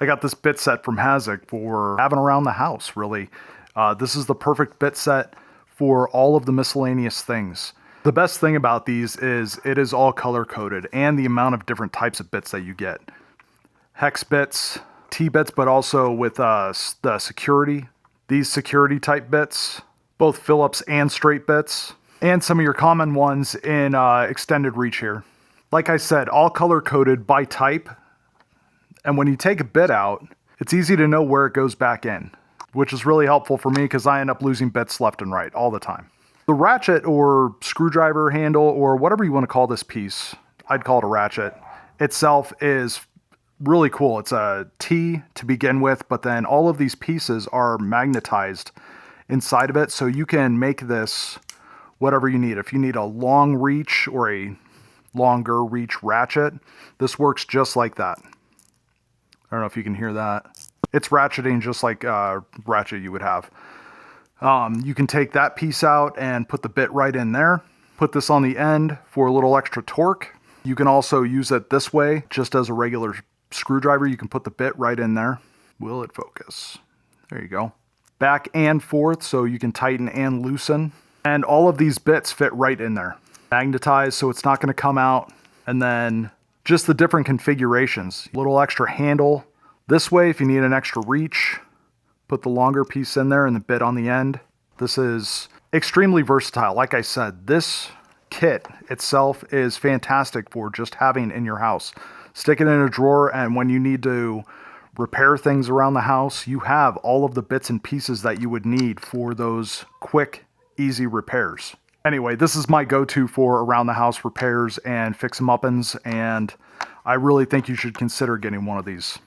I got this bit set from Hazzik for having around the house, really. This is the perfect bit set for all of the miscellaneous things. The best thing about these is it is all color coded and the amount of different types of bits that you get. Hex bits, T-bits, but also with the security. These security type bits, both Phillips and straight bits, and some of your common ones in extended reach here. Like I said, all color coded by type. And when you take a bit out, it's easy to know where it goes back in, which is really helpful for me because I end up losing bits left and right all the time. The ratchet or screwdriver handle or whatever you want to call this piece, I'd call it a ratchet, itself is really cool. It's a T to begin with, but then all of these pieces are magnetized inside of it, so you can make this whatever you need. If you need a long reach or a longer reach ratchet, this works just like that. I don't know if you can hear that. It's ratcheting just like a ratchet you would have. You can take that piece out and put the bit right in there. Put this on the end for a little extra torque. You can also use it this way, just as a regular screwdriver. You can put the bit right in there. Will it focus? There you go. Back and forth so you can tighten and loosen. And all of these bits fit right in there. Magnetized so it's not going to come out. And then just the different configurations. Little extra handle this way if you need an extra reach. Put the longer piece in there and the bit on the end. This is extremely versatile. Like I said, this kit itself is fantastic for just having in your house. Stick it in a drawer, and when you need to repair things around the house, you have all of the bits and pieces that you would need for those quick, easy repairs. Anyway, this is my go-to for around the house repairs and fix-em-uppins, and I really think you should consider getting one of these.